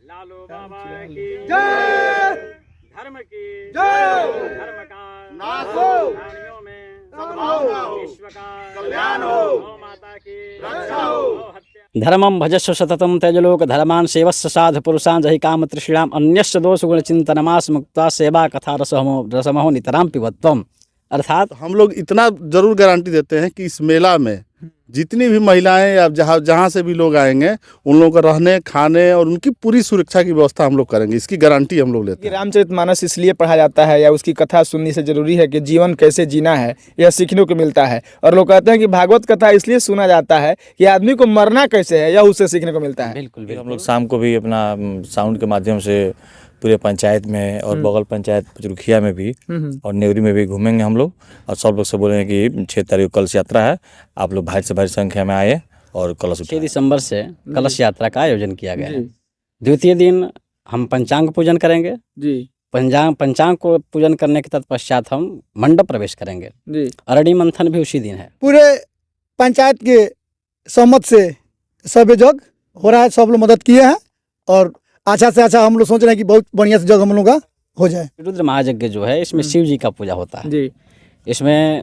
लालू बाबा की जय, धर्म की जय, धर्म का नाश हो, प्राणियों में सद्भावना हो, विश्व का कल्याण हो, गौ माता की रक्षा हो। गौ हत्या धर्मं भजस्व सततं त्यजलोक धर्मान् सेवस्व साधु पुरुषान् जहि काम तृष्णाम् अन्यस्य दोष गुण चिंतनमास मुक्ता सेवा कथा रसमहो नितराम पिबत्वम। अर्थात हम लोग इतना जरूर गारंटी देते हैं कि इस मेला में जितनी भी महिलाएं या जहाँ से भी लोग आएंगे उन लोगों को रहने खाने और उनकी पूरी सुरक्षा की व्यवस्था हम लोग करेंगे, इसकी गारंटी हम लोग लेते हैं। रामचरितमानस इसलिए पढ़ा जाता है या उसकी कथा सुनने से जरूरी है कि जीवन कैसे जीना है यह सीखने को मिलता है। और लोग कहते हैं कि भागवत कथा इसलिए सुना जाता है कि आदमी को मरना कैसे है यह उससे सीखने को मिलता है। बिल्कुल हम लोग शाम को भी अपना साउंड के माध्यम से पूरे पंचायत में और बगल पंचायत पचरुखिया में भी और नेवरी में भी घूमेंगे हम लोग। और सब लोग से बोलेंगे कि 6 तारीख को कलश यात्रा है, आप लोग भारी से भारी संख्या में आए और कलश 6 उठाएं। दिसंबर से कलश यात्रा का आयोजन किया गया है। द्वितीय दिन हम पंचांग पूजन करेंगे जी पंचांग को पूजन करने के तत्पश्चात हम मंडप प्रवेश करेंगे। जी अरणी मंथन भी उसी दिन है। पूरे पंचायत के सहमत से सब जग हो रहा है, सब लोग मदद किए हैं और अच्छा से अच्छा हम लोग सोच रहे हैं कि बहुत बढ़िया से जग हम लोग का हो जाए। रुद्र महायज्ञ जो है इसमें शिव जी का पूजा होता है। जी इसमें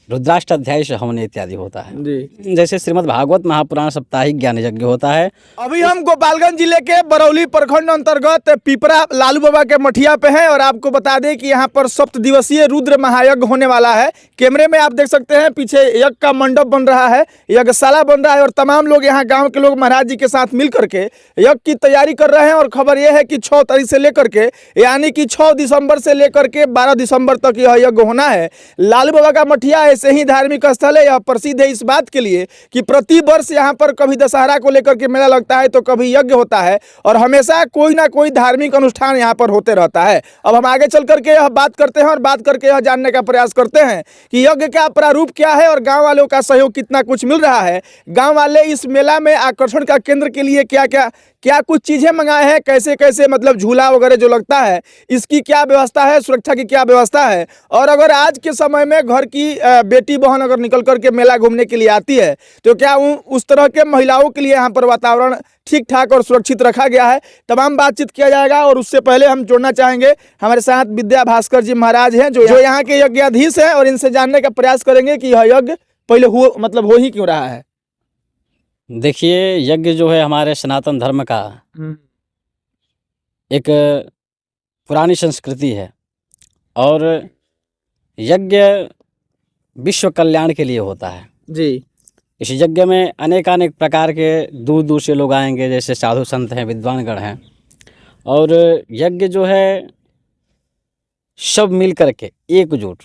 रुद्राष्टाध्याय से हवन इत्यादि होता है। जी जैसे श्रीमद् भागवत महापुराण साप्ताहिक ज्ञान यज्ञ होता है। अभी हम गोपालगंज जिले के बरौली प्रखंड अंतर्गत पिपरा लालू बाबा के मठिया पे हैं और आपको बता दें कि यहाँ पर 7 दिवसीय रुद्र महायज्ञ होने वाला है। कैमरे में आप देख सकते हैं पीछे यज्ञ का मंडप बन रहा है, यज्ञशाला बन रहा है और तमाम लोग यहाँ गांव के लोग महाराज जी के साथ मिल करके यज्ञ की तैयारी कर रहे हैं। और खबर यह है कि 6 तारीख से लेकर के यानी कि 6 दिसंबर से लेकर के 12 दिसंबर तक यह यज्ञ होना है। लालू बाबा का मठिया ऐसे ही धार्मिक स्थल है, यह प्रसिद्ध है इस बात के लिए कि प्रति वर्ष यहाँ पर कभी दशहरा को लेकर के मेला लगता है तो कभी यज्ञ होता है और हमेशा कोई ना कोई धार्मिक अनुष्ठान यहाँ पर होते रहता है। अब हम आगे चल करके यह बात करते हैं और बात करके यह जानने का प्रयास करते हैं कि यज्ञ का प्रारूप क्या है और गांव वालों का सहयोग कितना कुछ मिल रहा है। गांव वाले इस मेला में आकर्षण का केंद्र के लिए क्या कुछ चीजें मंगाए हैं, कैसे कैसे मतलब झूला वगैरह जो लगता है इसकी क्या व्यवस्था है, सुरक्षा की क्या व्यवस्था है। और अगर आज के समय में घर की बेटी बहन अगर निकल करके मेला घूमने के लिए आती है तो क्या उस तरह के महिलाओं के लिए यहाँ पर वातावरण ठीक ठाक और सुरक्षित रखा गया है। तमाम बातचीत किया जाएगा और उससे पहले हम जोड़ना चाहेंगे हमारे साथ विद्या भास्कर जी महाराज हैं जो यहाँ के यज्ञाधीश हैं और इनसे जानने का प्रयास करेंगे कि यह यज्ञ पहले हो ही क्यों रहा है। देखिए, यज्ञ जो है हमारे सनातन धर्म का एक पुरानी संस्कृति है और यज्ञ विश्व कल्याण के लिए होता है। जी इस यज्ञ में अनेकानेक प्रकार के दूर दूर से लोग आएंगे, जैसे साधु संत हैं, विद्वानगण हैं। और यज्ञ जो है सब मिल करके एकजुट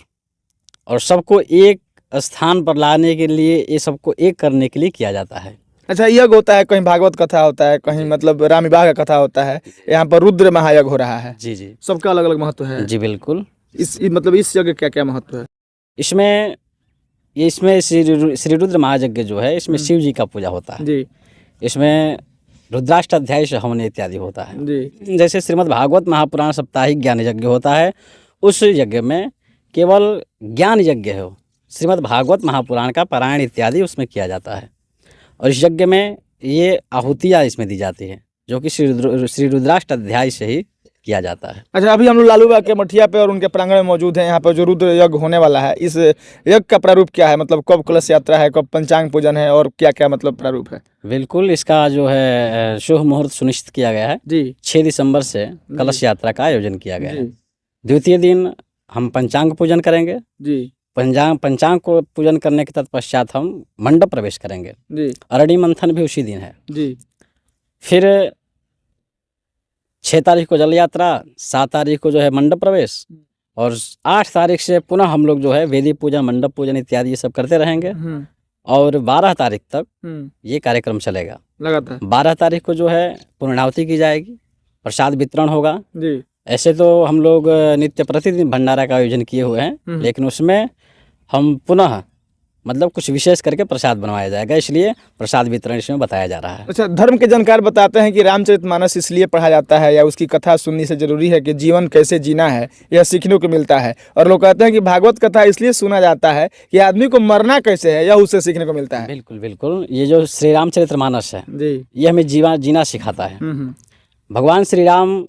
और सबको एक स्थान पर लाने के लिए, ये सबको एक करने के लिए किया जाता है। अच्छा, यज्ञ होता है, कहीं भागवत कथा होता है, कहीं मतलब राम विवाह का कथा होता है, यहाँ पर रुद्र महायज्ञ हो रहा है। जी जी सबका अलग अलग महत्व है। जी बिल्कुल। इस यज्ञ क्या क्या महत्व है? इसमें श्री रुद्र महायज्ञ जो है इसमें शिव जी का पूजा होता है। जी इसमें रुद्राष्टाध्याय से हवन इत्यादि होता है। जी जैसे श्रीमद् भागवत महापुराण साप्ताहिक ज्ञान यज्ञ होता है, उस यज्ञ में केवल ज्ञान यज्ञ है, श्रीमद् भागवत महापुराण का पारायण इत्यादि उसमें किया जाता है। और इस यज्ञ में ये आहुतियाँ इसमें दी जाती है जो कि श्री रुद्राष्टाध्याय से ही किया जाता है। अच्छा, अभी हम लोग लालू बाबा के मठिया पे और उनके प्रांगण में मौजूद हैं। यहाँ पर जो रुद्र यज्ञ होने वाला है, इस यज्ञ का प्रारूप क्या है? मतलब कब कलश यात्रा है, कब पंचांग पूजन है और क्या क्या मतलब प्रारूप है? बिल्कुल, इसका जो है शुभ मुहूर्त सुनिश्चित किया गया है। जी 6 दिसंबर से कलश यात्रा का आयोजन किया गया है। द्वितीय दिन हम पंचांग पूजन करेंगे। जी पंचांग को पूजन करने के तत्पश्चात हम मंडप प्रवेश करेंगे। जी अरणी मंथन भी उसी दिन है। जी फिर 6 तारीख को जल यात्रा, 7 तारीख को जो है मंडप प्रवेश और 8 तारीख से पुनः हम लोग जो है वेदी पूजन, मंडप पूजन इत्यादि ये सब करते रहेंगे। और 12 तारीख तक ये कार्यक्रम चलेगा लगातार। 12 तारीख को जो है पूर्णाहुति की जाएगी, प्रसाद वितरण होगा। जी ऐसे तो हम लोग नित्य प्रतिदिन भंडारा का आयोजन किए हुए हैं, लेकिन उसमें हम पुनः मतलब कुछ विशेष करके प्रसाद बनवाया जाएगा, इसलिए प्रसाद वितरण इसमें बताया जा रहा है। अच्छा, धर्म के जानकार बताते हैं कि रामचरितमानस इसलिए पढ़ा जाता है या उसकी कथा सुनने से जरूरी है कि जीवन कैसे जीना है यह सीखने को मिलता है। और लोग कहते हैं कि भागवत कथा इसलिए सुना जाता है कि आदमी को मरना कैसे है यह उससे सीखने को मिलता है। बिल्कुल बिल्कुल, ये जो श्री रामचरितमानस है जी ये हमें जीना सिखाता है। भगवान श्री राम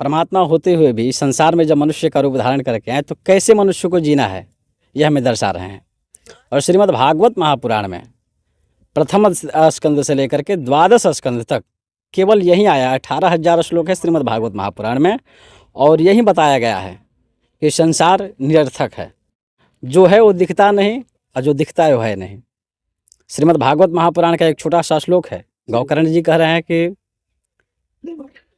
परमात्मा होते हुए भी इस संसार में जब मनुष्य का रूप धारण करके आए तो कैसे मनुष्य को जीना है यह हमें दर्शा रहे हैं। और श्रीमद् भागवत महापुराण में प्रथम स्कंद से लेकर के 12 स्कंद तक केवल यही आया 18,000 श्लोक है श्रीमद् भागवत महापुराण में। और यही बताया गया है कि संसार निरर्थक है, जो है वो दिखता नहीं और जो दिखता है वो है नहीं। श्रीमद् भागवत महापुराण का एक छोटा सा श्लोक है, गौकर्ण जी कह रहे हैं कि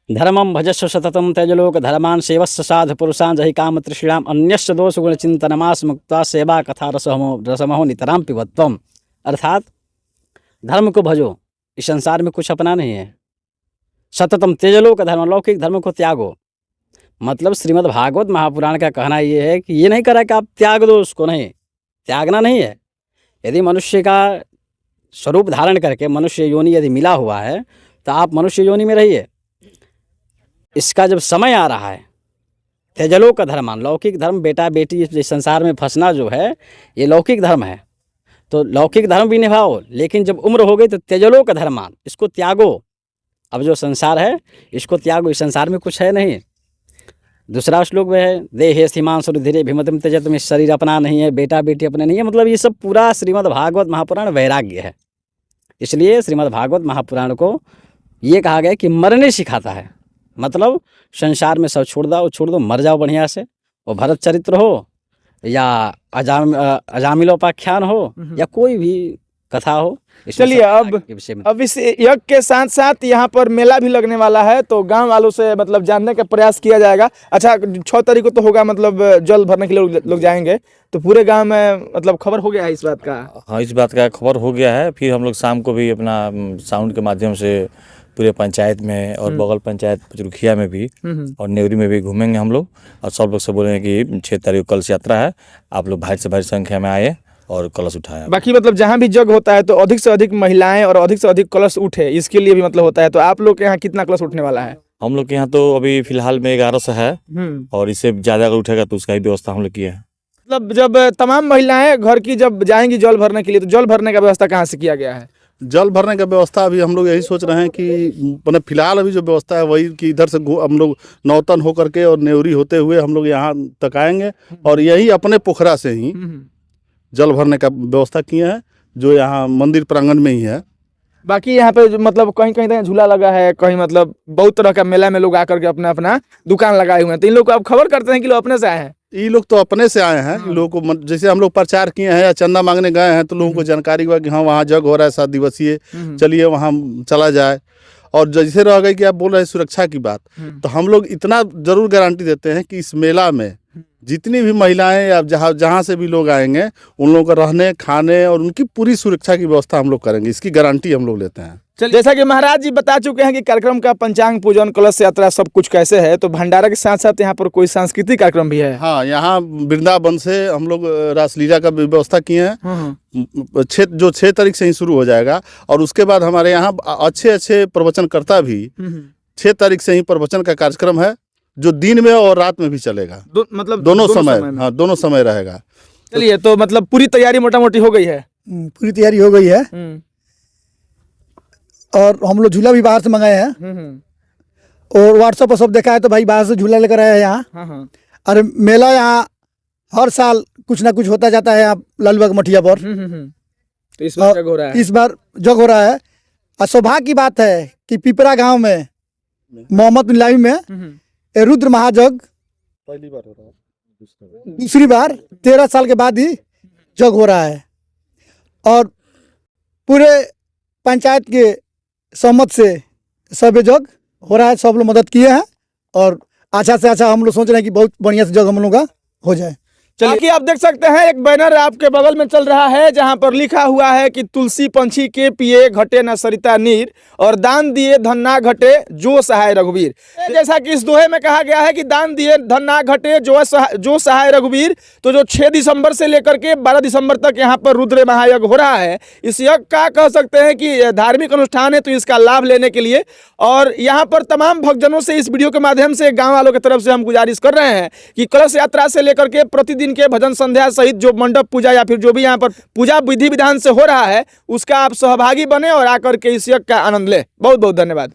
धर्मम भजस्व सततम त्यजलोक धर्मान सेवस्व साध पुरुषान जहि काम तृष्णाम अन्यस्य दोष गुण चिंतनमास मुक्ता सेवा कथा रसमहो नितराम पिबत्वम। अर्थात धर्म को भजो, इस संसार में कुछ अपना नहीं है। सततम त्यजलोक धर्म, लौकिक धर्म को त्यागो। मतलब श्रीमद् भागवत महापुराण का कहना ये है कि ये नहीं कह रहा कि आप त्याग दो, उसको नहीं, त्यागना नहीं है। यदि मनुष्य का स्वरूप धारण करके मनुष्य योनि यदि मिला हुआ है तो आप मनुष्य योनि में रहिए। इसका जब समय आ रहा है, त्यजलोक धर्मान, लौकिक धर्म, बेटा बेटी इस संसार में फंसना जो है ये लौकिक धर्म है, तो लौकिक धर्म भी निभाओ, लेकिन जब उम्र हो गई तो त्यजलोक धर्मान, इसको त्यागो। अब जो संसार है इसको त्यागो, इस संसार में कुछ है नहीं। दूसरा श्लोक में है देहे सीमान सुधीरे भीमतिम त्यजत, में शरीर अपना नहीं है, बेटा बेटी अपने नहीं है। मतलब ये सब पूरा श्रीमद् भागवत महापुराण वैराग्य है। इसलिए श्रीमद् भागवत महापुराण को ये कहा गया कि मरने सिखाता है। मतलब संसार में सब छोड़ दो, मर जाओ बढ़िया से। वो भरत चरित्र हो या अजामिलोपाख्यान हो या कोई भी कथा हो। चलिए अब इस यज्ञ के साथ साथ यहाँ पर मेला भी लगने वाला है, तो गांव वालों से मतलब जानने का प्रयास किया जाएगा। अच्छा, 6 तारीख को तो होगा, मतलब जल भरने के लिए लोग जाएंगे, तो पूरे गांव में मतलब खबर हो गया है इस बात का? हाँ, इस बात का खबर हो गया है। फिर हम लोग शाम को भी अपना साउंड के माध्यम से पूरे पंचायत में और बगल पंचायत पचरुखिया में भी और नेवरी में भी घूमेंगे हम लोग, और सब लोग से बोलेंगे कि 6 तारीख को कलश यात्रा है, आप लोग भारी से भारी संख्या में आए और कलश उठाए। बाकी मतलब जहाँ भी जग होता है तो अधिक से अधिक महिलाएं और अधिक से अधिक कलश उठे, इसके लिए भी मतलब होता है। तो आप लोग के यहाँ कितना कलश उठने वाला है? हम लोग के यहाँ तो अभी फिलहाल में 1100 है, और इससे ज्यादा अगर उठेगा तो उसका ही व्यवस्था हम लोग किए हैं। मतलब जब तमाम महिलाएं घर की जब जाएंगी जल भरने के लिए, तो जल भरने का व्यवस्था कहाँ से किया गया है? जल भरने का व्यवस्था अभी हम लोग यही सोच रहे हैं कि मतलब फिलहाल अभी जो व्यवस्था है वही कि इधर से हम लोग नौतन होकर के और नेवरी होते हुए हम लोग यहाँ तक आएंगे, और यही अपने पोखरा से ही जल भरने का व्यवस्था किए हैं, जो यहाँ मंदिर प्रांगण में ही है। बाकी यहाँ पे मतलब कहीं कहीं तक झूला लगा है, कहीं मतलब बहुत तरह का मेला में लोग आकर के अपना अपना दुकान लगाए हुए हैं। तो इन लोग को आप खबर करते हैं कि लोग अपने से आए हैं? ये लोग तो अपने से आए हैं। इन लोगों को जैसे हम लोग प्रचार किए हैं या चंदा मांगने गए हैं तो लोगों को जानकारी हुआ कि हाँ वहाँ जग हो रहा है 7 दिवसीय, चलिए वहाँ चला जाए। और जैसे रह गई कि आप बोल रहे हैं सुरक्षा की बात, तो हम लोग इतना जरूर गारंटी देते हैं कि इस मेला में जितनी भी महिलाएं या जहाँ से भी लोग आएंगे उन लोगों को रहने, खाने और उनकी पूरी सुरक्षा की व्यवस्था हम लोग करेंगे। इसकी गारंटी हम लोग लेते हैं। जैसा कि महाराज जी बता चुके हैं कि कार्यक्रम का पंचांग पूजन, कलश यात्रा सब कुछ कैसे है, तो भंडारा के साथ साथ यहाँ पर कोई सांस्कृतिक कार्यक्रम भी है? हाँ, यहाँ वृंदावन से हम लोग रासलीला का व्यवस्था किए हैं। 6 तारीख से ही शुरू हो जाएगा, और उसके बाद हमारे यहाँ अच्छे प्रवचनकर्ता भी 6 तारीख से ही प्रवचन का कार्यक्रम है, जो दिन में और रात में भी चलेगा। मतलब दोनों समय हाँ, दोनों समय रहेगा। चलिए, तो मतलब पूरी तैयारी मोटा मोटी हो गई है? पूरी तैयारी हो गई है, और हम लोग झूला भी बाहर से मंगाए हैं, और व्हाट्सएप पर सब देखा है तो भाई बाहर से झूला लेकर आए हैं यहाँ। और मेला यहाँ हर साल कुछ ना कुछ होता जाता है यहाँ लालूबाग मठिया पर। तो इस बार जग हो रहा है? इस बार जग हो रहा है, और सौभाग्य की बात है कि पिपरा गांव में मोहम्मद नीलामी में रुद्र महाजग पहली बार हो रहा है, दूसरी बार 13 साल के बाद ही जग हो रहा है। और पूरे पंचायत के सहमत से सब जग हो रहा है, सब लोग मदद किए हैं, और अच्छा से अच्छा हम लोग सोच रहे हैं कि बहुत बढ़िया से जग हम लोग का हो जाए। चलिए, आप देख सकते हैं एक बैनर आपके बगल में चल रहा है, जहां पर लिखा हुआ है कि तुलसी पंछी के पिए घटे न सरिता नीर, और दान दिए धन ना घटे जो सहाय रघुवीर। जैसा कि इस दोहे में कहा गया है कि दान दिए धन ना घटे जो सहाय रघुवीर। तो जो 6 दिसंबर से लेकर के 12 दिसंबर तक यहाँ पर रुद्र महायज्ञ हो रहा है, इस यज्ञ का कह सकते हैं कि धार्मिक अनुष्ठान है, तो इसका लाभ लेने के लिए और यहाँ पर तमाम भक्तजनों से इस वीडियो के माध्यम से गाँव वालों की तरफ से हम गुजारिश कर रहे हैं कि कलश यात्रा से लेकर के प्रतिदिन के भजन संध्या सहित जो मंडप पूजा या फिर जो भी यहाँ पर पूजा विधि विधान से हो रहा है, उसका आप सहभागी बने और आकर के इस यज्ञ का आनंद ले। बहुत बहुत धन्यवाद।